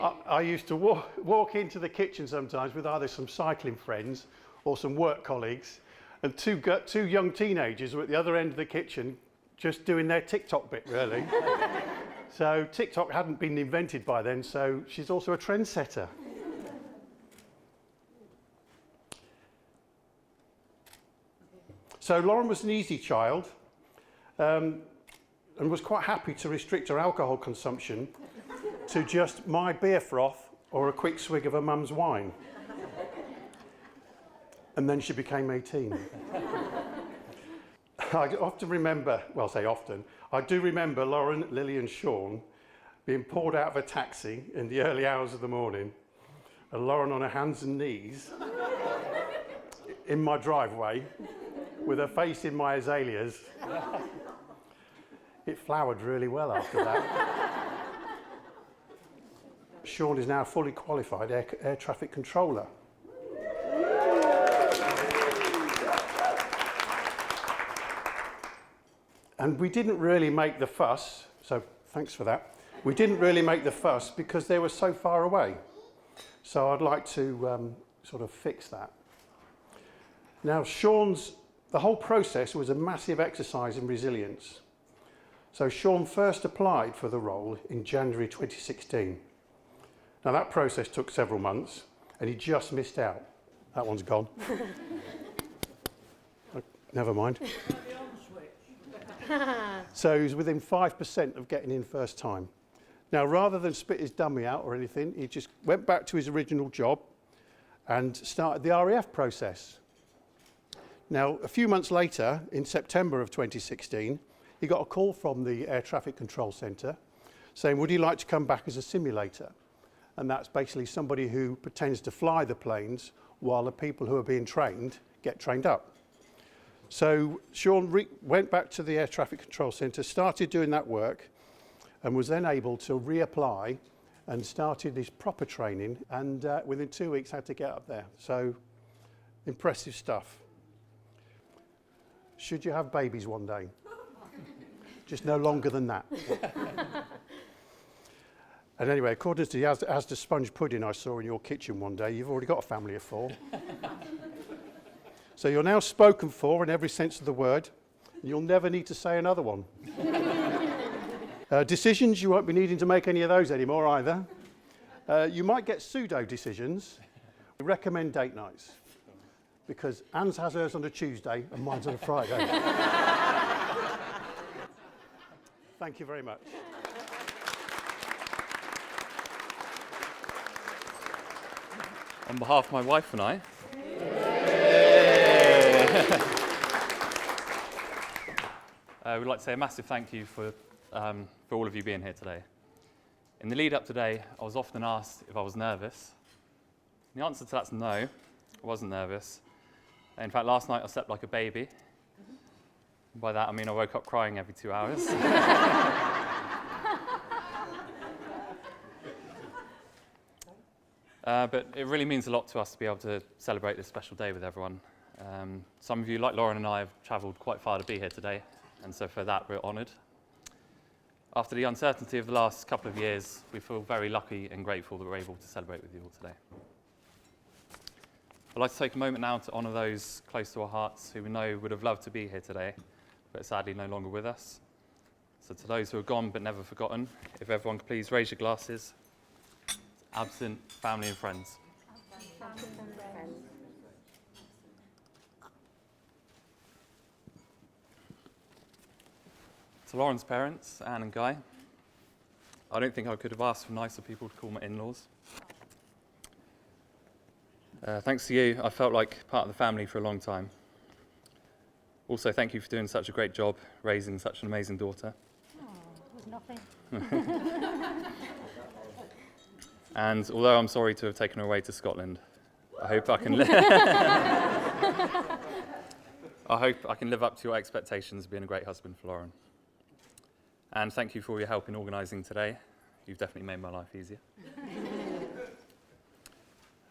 I used to walk into the kitchen sometimes with either some cycling friends or some work colleagues, and two young teenagers were at the other end of the kitchen just doing their TikTok bit, really. So TikTok hadn't been invented by then, so she's also a trendsetter. So Lauren was an easy child and was quite happy to restrict her alcohol consumption to just my beer froth or a quick swig of her mum's wine. And then she became 18. I often remember, well, I say often, I do remember Lauren, Lily and Sean being pulled out of a taxi in the early hours of the morning, and Lauren on her hands and knees in my driveway with her face in my azaleas. It flowered really well after that. Sean is now a fully qualified air traffic controller. And we didn't really make the fuss, so thanks for that. We didn't really make the fuss because they were so far away. So I'd like to sort of fix that. Now, the whole process was a massive exercise in resilience. So Sean first applied for the role in January 2016. Now that process took several months and he just missed out. That one's gone. Never mind. So he was within 5% of getting in first time. Now, rather than spit his dummy out or anything, he just went back to his original job and started the RAF process. Now, a few months later, in September of 2016, he got a call from the Air Traffic Control Centre saying, would he like to come back as a simulator? And that's basically somebody who pretends to fly the planes while the people who are being trained get trained up. So Sean went back to the Air Traffic Control Centre, started doing that work, and was then able to reapply and started his proper training, and within 2 weeks had to get up there. So impressive stuff. Should you have babies one day? Just no longer than that. And anyway, according to the Asda sponge pudding I saw in your kitchen one day, you've already got a family of 4. So you're now spoken for in every sense of the word. And you'll never need to say another one. Decisions, you won't be needing to make any of those anymore either. You might get pseudo decisions. We recommend date nights because Anne's has hers on a Tuesday and mine's on a Friday. Thank you very much. On behalf of my wife and I, we'd like to say a massive thank you for all of you being here today. In the lead up today, I was often asked if I was nervous. The answer to that's no, I wasn't nervous. In fact, last night I slept like a baby. By that I mean I woke up crying every 2 hours. But it really means a lot to us to be able to celebrate this special day with everyone. Some of you, like Lauren and I, have travelled quite far to be here today, and so for that we're honoured. After the uncertainty of the last couple of years, we feel very lucky and grateful that we're able to celebrate with you all today. I'd like to take a moment now to honour those close to our hearts who we know would have loved to be here today, but sadly no longer with us. So to those who are gone but never forgotten, if everyone could please raise your glasses. Absent family and friends. To Lauren's parents, Anne and Guy, I don't think I could have asked for nicer people to call my in-laws. Thanks to you, I felt like part of the family for a long time. Also, thank you for doing such a great job raising such an amazing daughter. Oh, it was nothing. And although I'm sorry to have taken her away to Scotland, I hope I can live up to your expectations of being a great husband for Lauren. And thank you for all your help in organising today. You've definitely made my life easier.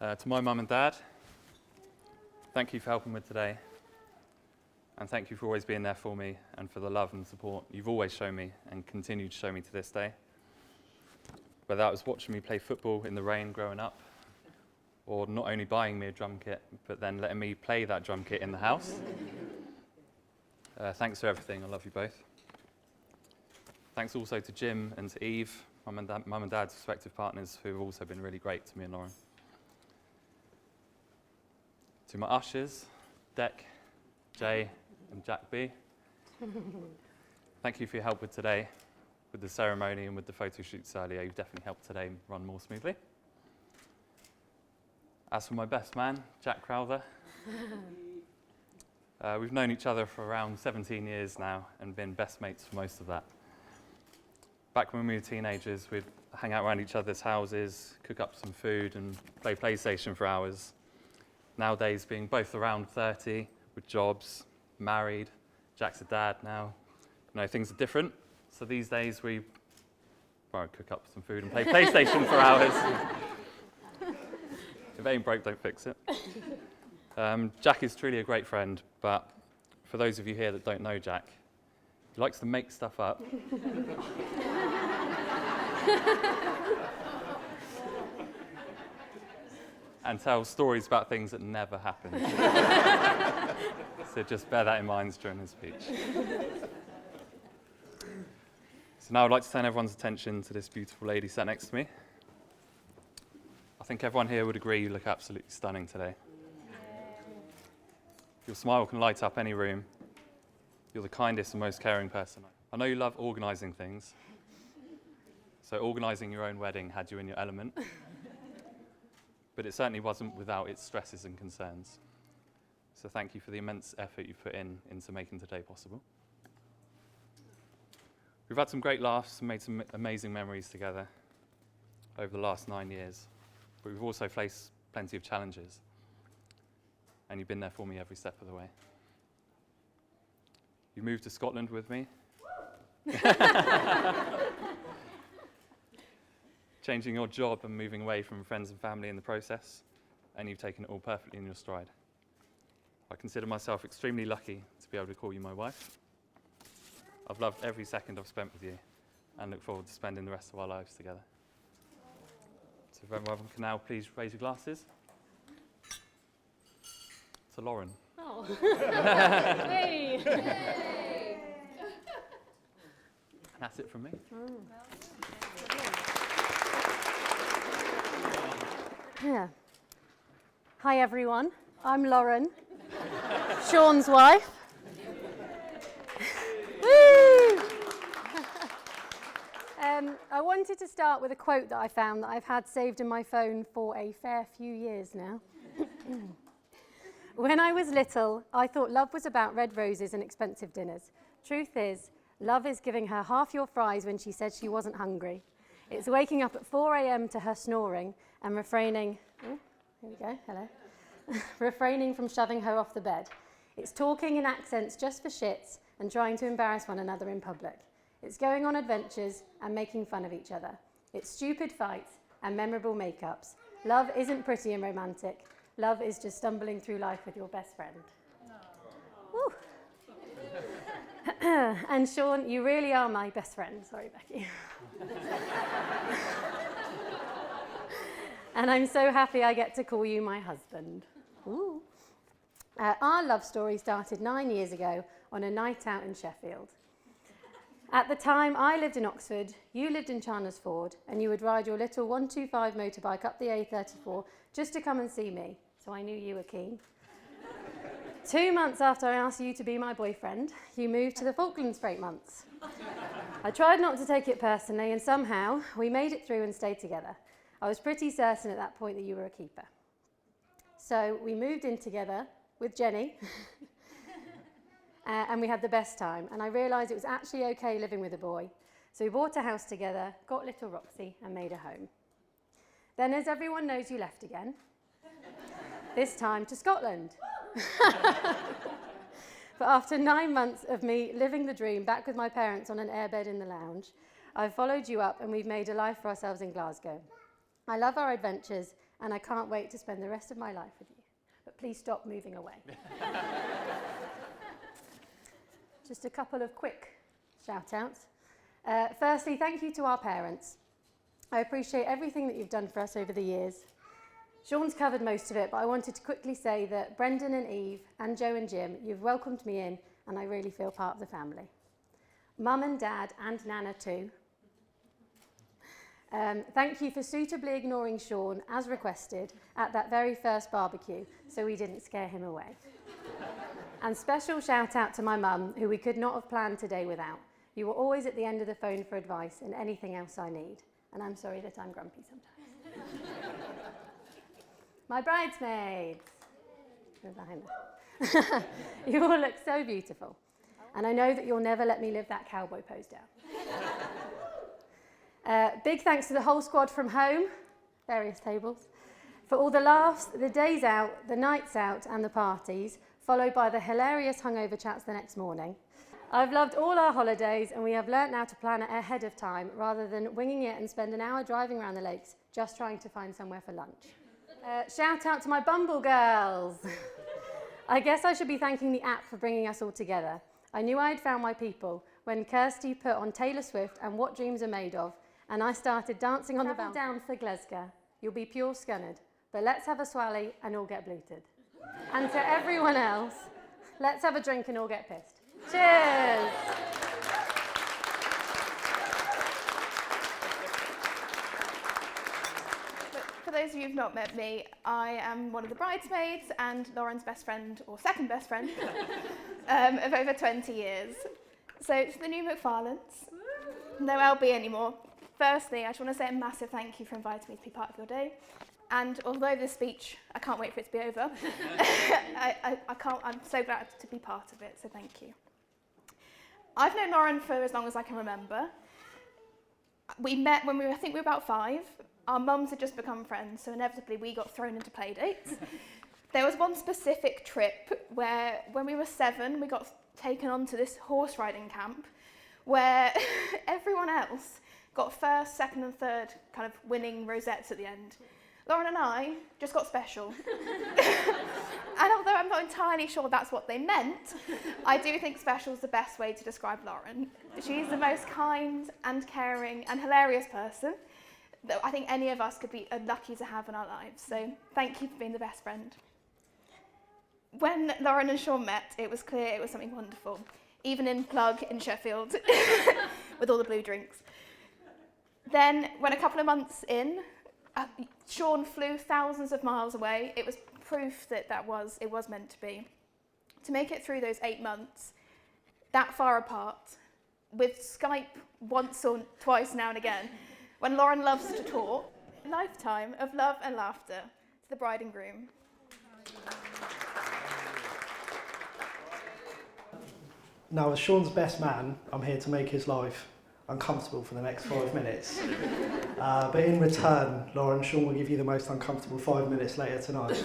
To my mum and dad, thank you for helping with today. And thank you for always being there for me and for the love and support you've always shown me and continue to show me to this day. whether that was watching me play football in the rain growing up, or not only buying me a drum kit, but then letting me play that drum kit in the house. Thanks for everything. I love you both. Thanks also to Jim and to Eve, Mum and Dad's respective partners, who have also been really great to me and Lauren. To my ushers, Dec, Jay, and Jack B. Thank you for your help with today, with the ceremony and with the photo shoots earlier. You've definitely helped today run more smoothly. As for my best man, Jack Crowther, we've known each other for around 17 years now and been best mates for most of that. Back when we were teenagers, we'd hang out around each other's houses, cook up some food and play PlayStation for hours. Nowadays, being both around 30, with jobs, married, Jack's a dad now, things are different. So these days we cook up some food and play PlayStation for hours. If it ain't broke, don't fix it. Jack is truly a great friend, but for those of you here that don't know Jack, he likes to make stuff up. And tell stories about things that never happened. So just bear that in mind during his speech. So now I'd like to turn everyone's attention to this beautiful lady sat next to me. I think everyone here would agree you look absolutely stunning today. Your smile can light up any room. You're the kindest and most caring person. I know you love organising things. So organising your own wedding had you in your element. But it certainly wasn't without its stresses and concerns. So thank you for the immense effort you put into making today possible. We've had some great laughs and made some amazing memories together over the last 9 years. But we've also faced plenty of challenges. And you've been there for me every step of the way. You moved to Scotland with me. Changing your job and moving away from friends and family in the process, and you've taken it all perfectly in your stride. I consider myself extremely lucky to be able to call you my wife. I've loved every second I've spent with you, and look forward to spending the rest of our lives together. So if everyone can now please raise your glasses. To Lauren. Oh. Hey. And that's it from me. Yeah. Hi everyone, I'm Lauren, Sean's wife. Woo! I wanted to start with a quote that I found that I've had saved in my phone for a fair few years now. When I was little, I thought love was about red roses and expensive dinners. Truth is, love is giving her half your fries when she said she wasn't hungry. It's waking up at 4 a.m. to her snoring and refraining, here we go, hello, refraining from shoving her off the bed. It's talking in accents just for shits and trying to embarrass one another in public. It's going on adventures and making fun of each other. It's stupid fights and memorable makeups. Love isn't pretty and romantic. Love is just stumbling through life with your best friend. Woo. And Sean, you really are my best friend. Sorry, Becky. And I'm so happy I get to call you my husband. Ooh. Our love story started 9 years ago on a night out in Sheffield. At the time, I lived in Oxford, you lived in Chandlersford, and you would ride your little 125 motorbike up the A34 just to come and see me, so I knew you were keen. 2 months after I asked you to be my boyfriend, you moved to the Falklands for 8 months. I tried not to take it personally, and somehow we made it through and stayed together. I was pretty certain at that point that you were a keeper. So we moved in together with Jenny, and we had the best time. And I realised it was actually okay living with a boy. So we bought a house together, got little Roxy, and made a home. Then, as everyone knows, you left again, this time to Scotland. But after 9 months of me living the dream back with my parents on an airbed in the lounge, I've followed you up and we've made a life for ourselves in Glasgow. I love our adventures and I can't wait to spend the rest of my life with you. But please stop moving away. Just a couple of quick shout-outs. Firstly, thank you to our parents. I appreciate everything that you've done for us over the years. Sean's covered most of it, but I wanted to quickly say that Brendan and Eve and Joe and Jim, you've welcomed me in and I really feel part of the family. Mum and Dad and Nana too. Thank you for suitably ignoring Sean as requested at that very first barbecue so we didn't scare him away. And special shout out to my mum, who we could not have planned today without. You were always at the end of the phone for advice and anything else I need. And I'm sorry that I'm grumpy sometimes. My bridesmaids. They're behind there. You all look so beautiful. And I know that you'll never let me live that cowboy pose down. Big thanks to the whole squad from home, various tables, for all the laughs, the days out, the nights out and the parties, followed by the hilarious hungover chats the next morning. I've loved all our holidays and we have learnt now to plan it ahead of time rather than winging it and spend an hour driving around the lakes just trying to find somewhere for lunch. Shout out to my Bumble girls. I guess I should be thanking the app for bringing us all together. I knew I had found my people when Kirsty put on Taylor Swift and What Dreams Are Made Of, and I started dancing on the balcony. Down for Glasgow, you'll be pure scunnered, but let's have a swally and all get bluted. And to everyone else, let's have a drink and all get pissed. Cheers! For those of you who've not met me, I am one of the bridesmaids and Lauren's best friend, or second best friend, of over 20 years. So to the new McFarlanes, no LB anymore. Firstly, I just want to say a massive thank you for inviting me to be part of your day. And although this speech, I can't wait for it to be over, I'm so glad to be part of it, so thank you. I've known Lauren for as long as I can remember. We met when I think we were about 5. Our mums had just become friends, so inevitably we got thrown into play dates. There was one specific trip where, when we were 7, we got taken onto this horse riding camp where everyone else got first, second and third kind of winning rosettes at the end. Lauren and I just got special. And although I'm not entirely sure that's what they meant, I do think special is the best way to describe Lauren. She's the most kind and caring and hilarious person that I think any of us could be lucky to have in our lives. So thank you for being the best friend. When Lauren and Sean met, it was clear it was something wonderful, even in Plug in Sheffield, with all the blue drinks. Then, when a couple of months in, Sean flew thousands of miles away. It was proof that it was meant to be. To make it through those 8 months, that far apart, with Skype once or twice now and again, when Lauren loves to talk, a lifetime of love and laughter to the bride and groom. Now, as Sean's best man, I'm here to make his life uncomfortable for the next 5 minutes. But in return, Lauren, Sean will give you the most uncomfortable 5 minutes later tonight.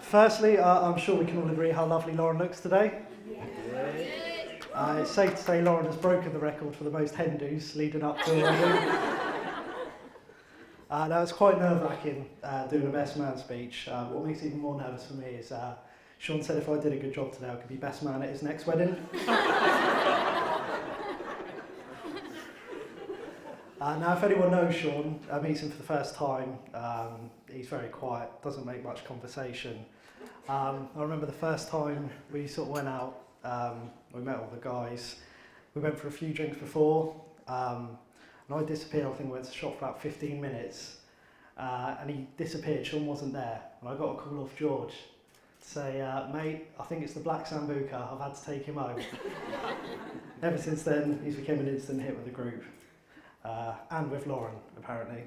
Firstly, I'm sure we can all agree how lovely Lauren looks today. It's safe to say Lauren has broken the record for the most hen-dos leading up to a wedding. Now, it's quite nerve-wracking doing a best man speech. What makes it even more nervous for me is Sean said if I did a good job today, I could be best man at his next wedding. Now, if anyone knows Sean, meets him for the first time, he's very quiet, doesn't make much conversation. I remember the first time we sort of went out, we met all the guys, we went for a few drinks before, and I disappeared. I think I went to the shop for about 15 minutes, and he disappeared. Sean wasn't there, and I got a call off George to say, mate, I think it's the Black Sambuca, I've had to take him home. Ever since then, he's become an instant hit with the group, and with Lauren, apparently.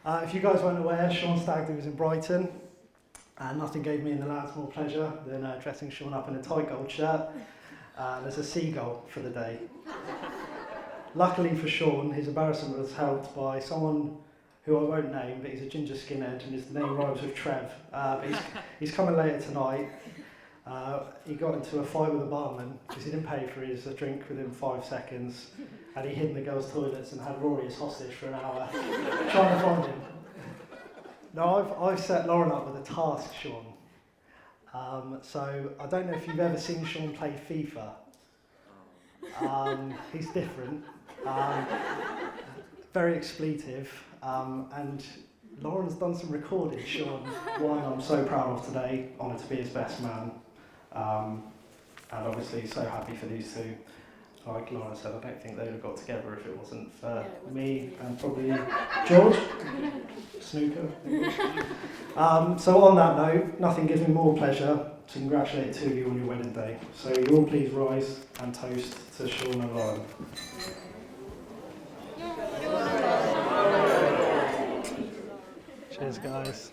If you guys weren't aware, Sean's stag do was in Brighton, and nothing gave me and the lads more pleasure than dressing Sean up in a tight gold shirt. There's a seagull for the day. Luckily for Sean, his embarrassment was helped by someone who I won't name, but he's a ginger skinhead and his name rhymes with Trev. But he's coming later tonight. He got into a fight with a barman because he didn't pay for his drink within 5 seconds, and he hid in the girls' toilets and had Rory as hostage for an hour, trying to find him. No, I've set Lauren up with a task, Sean. So I don't know if you've ever seen Sean play FIFA. He's different, very expletive, and Lauren's done some recording. Sean, one I'm so proud of today, honoured to be his best man, and obviously so happy for these two. Like Lauren said, I don't think they'd have got together if it wasn't for me and probably George, snooker. So on that note, nothing gives me more pleasure to congratulate the two of you on your wedding day. So you all please rise and toast to Sean and Lauren. Cheers, guys.